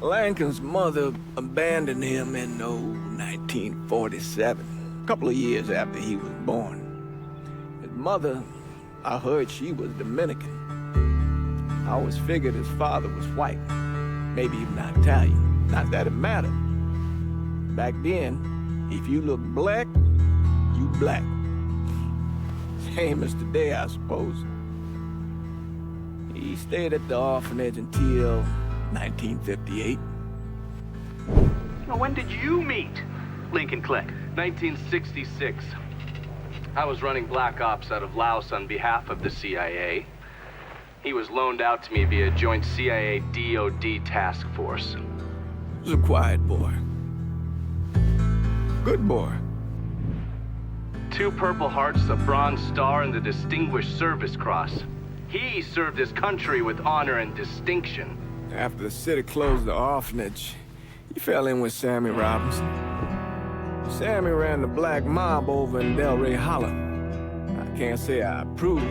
Lincoln's mother abandoned him in 1947, a couple of years after he was born. His mother, I heard she was Dominican. I always figured his father was white, maybe even Italian. Not that it mattered. Back then, if you look black, you black. Same as today, I suppose. He stayed at the orphanage until 1958. Now, when did you meet Lincoln Click? 1966. I was running Black Ops out of Laos on behalf of the CIA. He was loaned out to me via joint CIA-DOD task force. He was a quiet boy. Good boy. 2 Purple Hearts, a Bronze Star, and the Distinguished Service Cross. He served his country with honor and distinction. After the city closed the orphanage, he fell in with Sammy Robinson. Sammy ran the black mob over in Delray Hollow. I can't say I approve,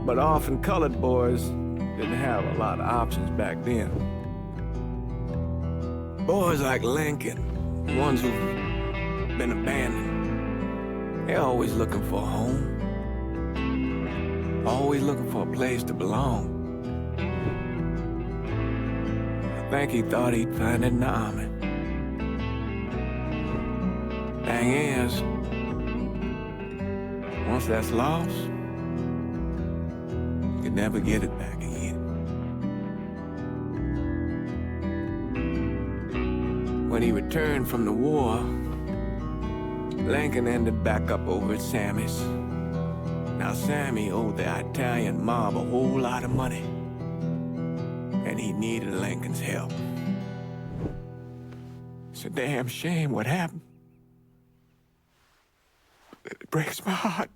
but orphan colored boys didn't have a lot of options back then. Boys like Lincoln, the ones who've been abandoned, they're always looking for a home. Always looking for a place to belong. I think he thought he'd find it in the army. Thing is, once that's lost, you can never get it back again. When he returned from the war, Lincoln ended back up over at Sammy's. Now, Sammy owed the Italian mob a whole lot of money, and he needed Lincoln's help. It's a damn shame what happened. It breaks my heart.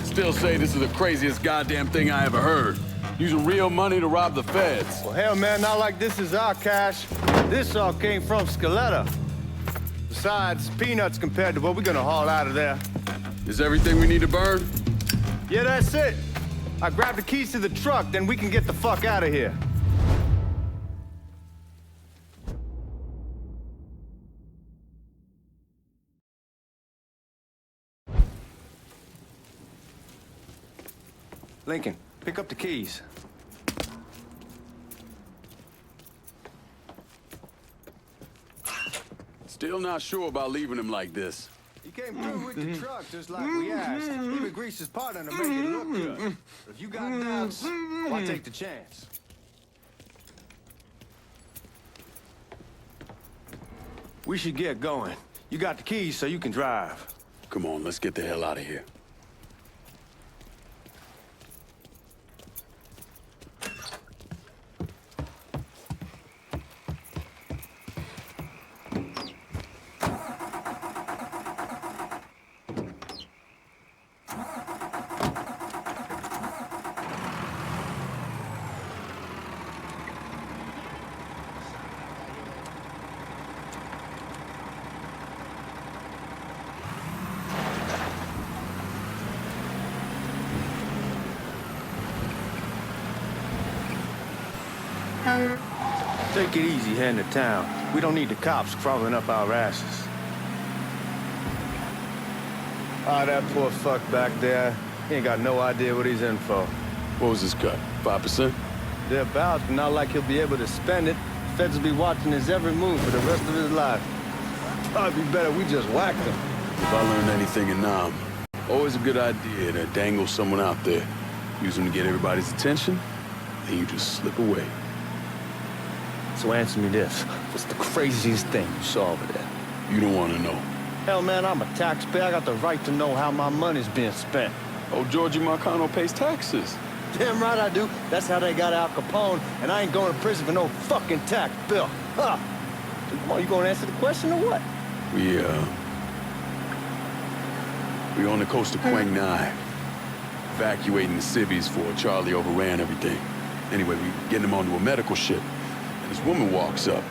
Still say this is the craziest goddamn thing I ever heard. Using real money to rob the feds. Well, hell, man, not like this is our cash. This all came from Scaletta. Besides, peanuts compared to what we're gonna haul out of there. Is everything we need to burn? Yeah, that's it. I grab the keys to the truck, then we can get the fuck out of here. Lincoln, pick up the keys. Still not sure about leaving him like this. He came through with the truck just like we asked. Even greased his partner to make it look good. If you got doubts, why take the chance? We should get going. You got the keys so you can drive. Come on, let's get the hell out of here. Take it easy heading to town. We don't need the cops crawling up our asses. Ah, that poor fuck back there. He ain't got no idea what he's in for. What was his cut? 5%? Thereabouts, but not like he'll be able to spend it. Feds will be watching his every move for the rest of his life. Probably be better we just whacked him. If I learned anything in Nam, always a good idea to dangle someone out there. Use them to get everybody's attention, then you just slip away. So answer me this. What's the craziest thing you saw over there? You don't want to know. Hell, man, I'm a taxpayer. I got the right to know how my money's being spent. Oh, Georgie Marcano pays taxes. Damn right I do. That's how they got Al Capone, and I ain't going to prison for no fucking tax bill. Huh? Come on, you gonna answer the question or what? We on the coast of Quang Nai. Evacuating the civvies for Charlie overran everything. Anyway, we getting him onto a medical ship. And this woman walks up.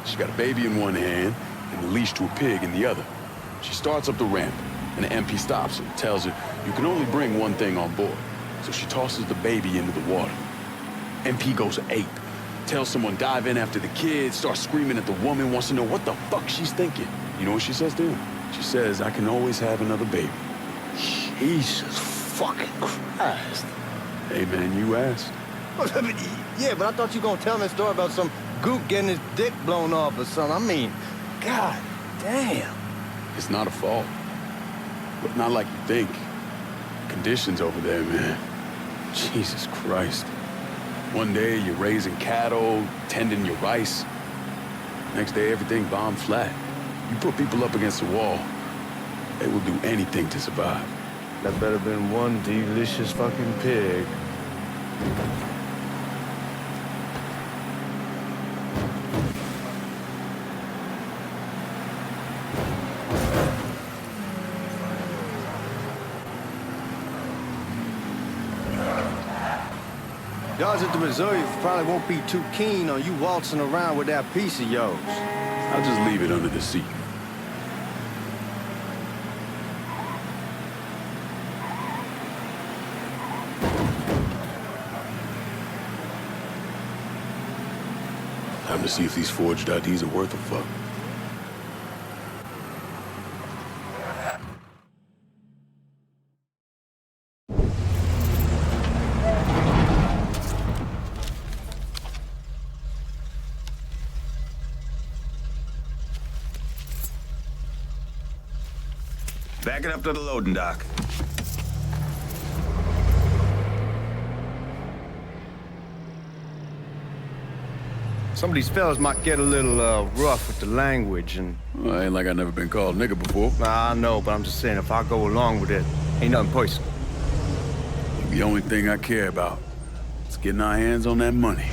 She got a baby in one hand and a leash to a pig in the other. She starts up the ramp, and the MP stops her and tells her, you can only bring one thing on board. So she tosses the baby into the water. MP goes ape. Tells someone dive in after the kid, starts screaming at the woman, wants to know what the fuck she's thinking. You know what she says to him? She says, I can always have another baby. Jesus fucking Christ. Hey man, you asked. Yeah, but I thought you were gonna tell me a story about some gook getting his dick blown off or something. I mean, god damn. It's not a fault. But not like you think. Conditions over there, man. Jesus Christ. One day you're raising cattle, tending your rice. Next day everything bombed flat. You put people up against the wall, they will do anything to survive. That better been one delicious fucking pig. Guys at the Missouri probably won't be too keen on you waltzing around with that piece of yours. I'll just leave it under the seat. Time to see if these forged IDs are worth a fuck. Back it up to the loading dock. Some of these fellas might get a little rough with the language and... Well, ain't like I never been called nigga before. I know, but I'm just saying if I go along with it, ain't nothing personal. The only thing I care about is getting our hands on that money.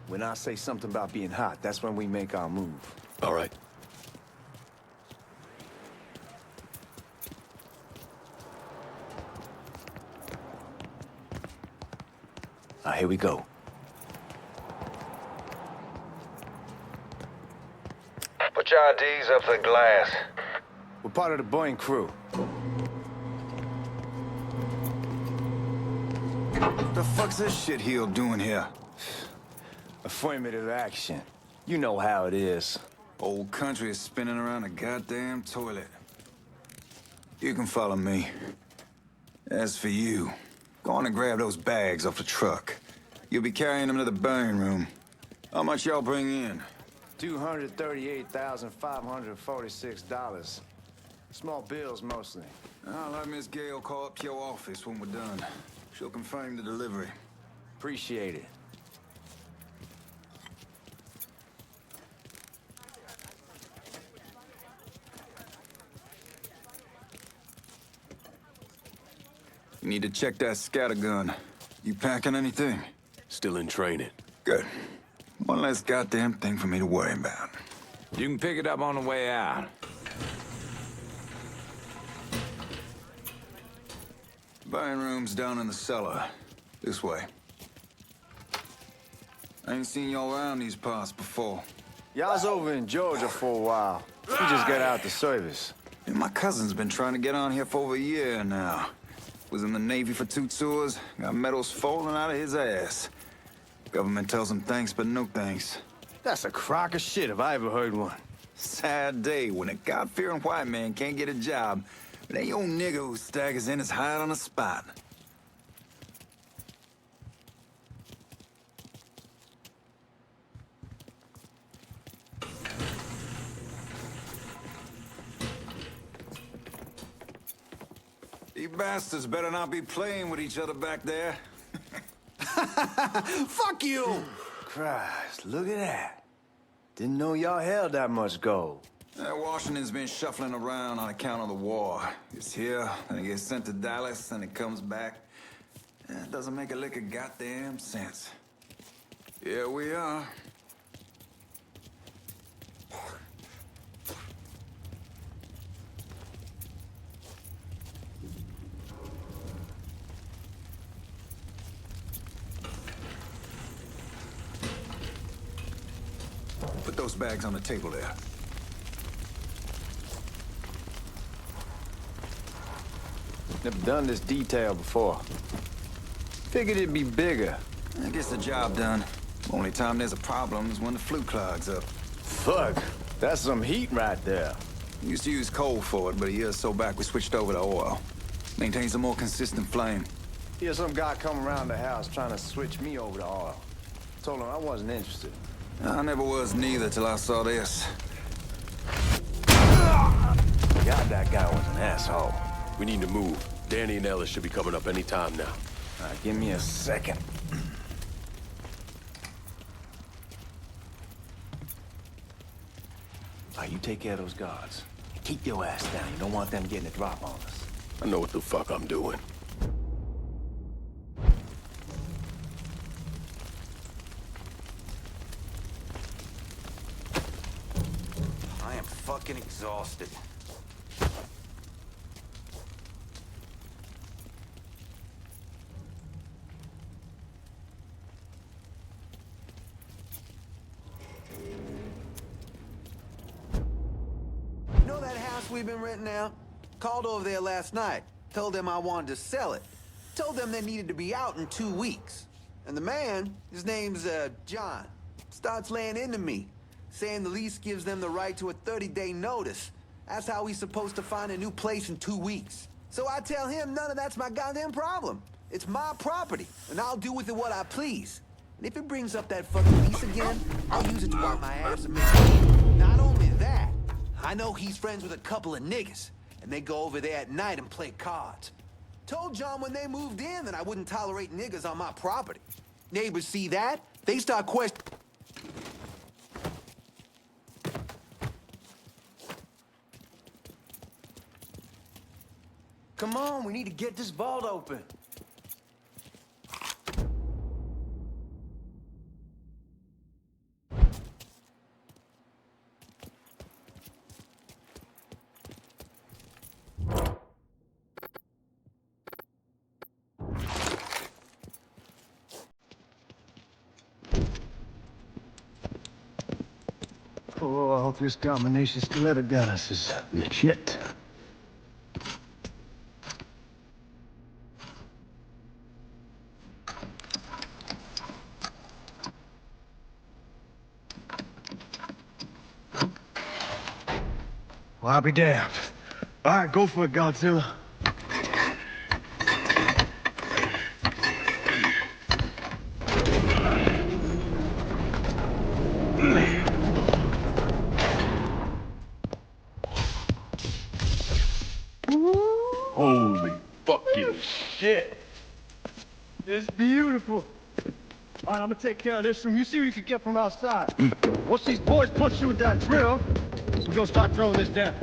When I say something about being hot, that's when we make our move. All right. Now, here we go. HIDs up the glass. We're part of the BenQ crew. The fuck's this shitheel doing here? Affirmative action. You know how it is. Old country is spinning around a goddamn toilet. You can follow me. As for you, go on and grab those bags off the truck. You'll be carrying them to the burn room. How much y'all bring in? $238,546. Small bills, mostly. I'll let Miss Gale call up your office when we're done. She'll confirm the delivery. Appreciate it. You need to check that scattergun. You packing anything? Still in training. Good. One less goddamn thing for me to worry about. You can pick it up on the way out. Burn room's down in the cellar. This way. I ain't seen y'all around these parts before. Y'all's over in Georgia for a while. We just got out the service. And my cousin's been trying to get on here for over a year now. Was in the Navy for 2 tours, got medals falling out of his ass. Government tells him thanks, but no thanks. That's a crock of shit if I ever heard one. Sad day when a God-fearing white man can't get a job, but ain't old nigga who staggers in is hired on the spot. You bastards better not be playing with each other back there. Fuck you! Christ, look at that. Didn't know y'all held that much gold. Washington's been shuffling around on account of the war. It's here, then it gets sent to Dallas, and it comes back. It doesn't make a lick of goddamn sense. Here we are. Put those bags on the table there. Never done this detail before. Figured it'd be bigger. That gets the job done. Only time there's a problem is when the flue clogs up. Fuck, that's some heat right there. We used to use coal for it, but a year or so back we switched over to oil. Maintains a more consistent flame. Here's some guy come around the house trying to switch me over to oil. Told him I wasn't interested. I never was neither till I saw this. God, that guy was an asshole. We need to move. Danny and Ellis should be coming up any time now. Give me a second. You take care of those guards. Keep your ass down. You don't want them getting a drop on us. I know what the fuck I'm doing. I am fucking exhausted. You know that house we've been renting out? Called over there last night. Told them I wanted to sell it. Told them they needed to be out in 2 weeks. And the man, his name's, John, starts laying into me, saying the lease gives them the right to a 30-day notice. That's how he's supposed to find a new place in 2 weeks. So I tell him none of that's my goddamn problem. It's my property, and I'll do with it what I please. And if it brings up that fucking lease again, I'll use it to wipe my ass and make money. Not only that, I know he's friends with a couple of niggas, and they go over there at night and play cards. Told John when they moved in that I wouldn't tolerate niggas on my property. Neighbors see that, they start questioning. Come on, we need to get this vault open. Oh, I hope this combination stiletto gun us is legit. Well, I'll be damned. All right, go for it, Godzilla. Holy fucking shit. It's beautiful. All right, I'm gonna take care of this room. You see what you can get from outside. Once these boys punch you with that drill, we're gonna start throwing this down.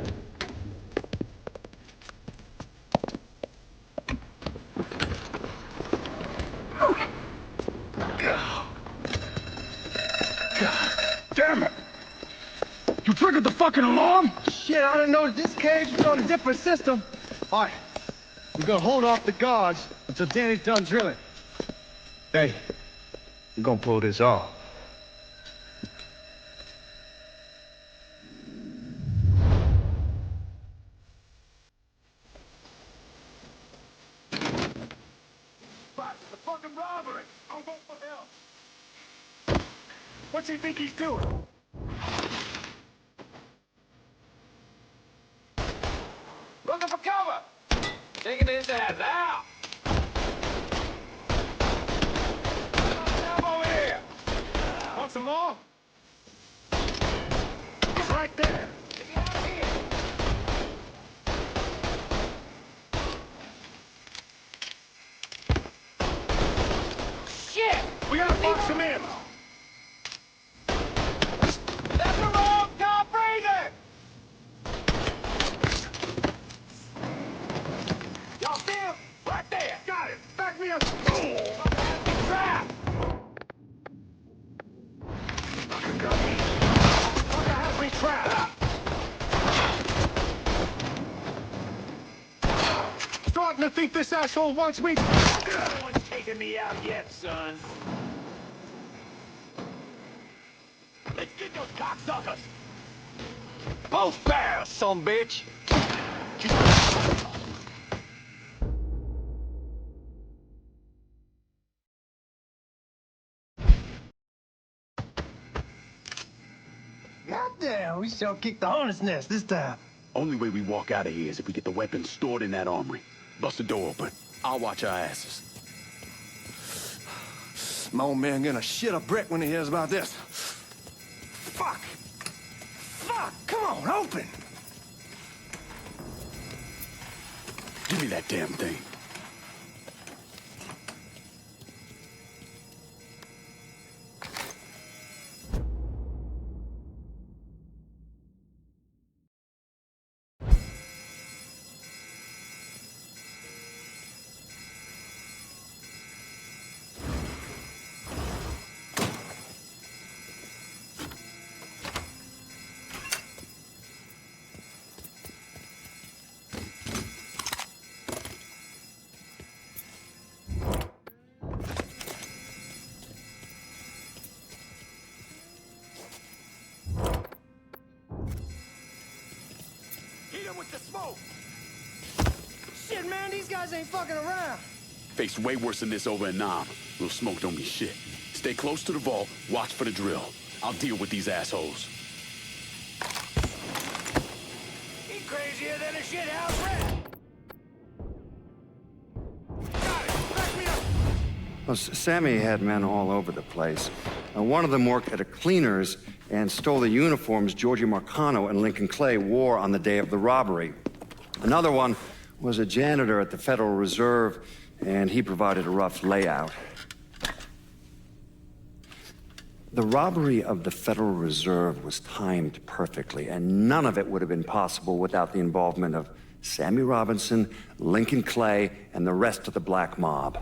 Damn it! You triggered the fucking alarm? Shit, I didn't know that this cage was on a different system. All right, we're gonna hold off the guards until Danny's done drilling. Hey, we're gonna pull this off. The fucking robbery! I'll go for help! What's he think he's doing? Looking for cover! Taking his ass out! Come over here! Want some more? It's right there. Get out of here! Shit! We gotta box him in. That's the wrong top freezer! Y'all see him? Right there! Got it. Back me up. Trap! Fucking got me. Fucker has me trapped. Starting to think this asshole wants me. No one's taking me out yet, son. Let's get those cocksuckers! Both barrels, son bitch! Goddamn, we shall kick the hornet's nest this time. Only way we walk out of here is if we get the weapons stored in that armory. Bust the door open. I'll watch our asses. My old man gonna shit a brick when he hears about this. Fuck! Fuck! Come on, open! Give me that damn thing. With the smoke! Shit, man, these guys ain't fucking around. Face way worse than this over in Nam. Little smoke don't mean shit. Stay close to the vault, watch for the drill. I'll deal with these assholes. He's crazier than a shithouse rat! Got it! Back me up! Well, Sammy had men all over the place. One of them worked at a cleaner's and stole the uniforms Georgie Marcano and Lincoln Clay wore on the day of the robbery. Another one was a janitor at the Federal Reserve, and he provided a rough layout. The robbery of the Federal Reserve was timed perfectly, and none of it would have been possible without the involvement of Sammy Robinson, Lincoln Clay, and the rest of the black mob.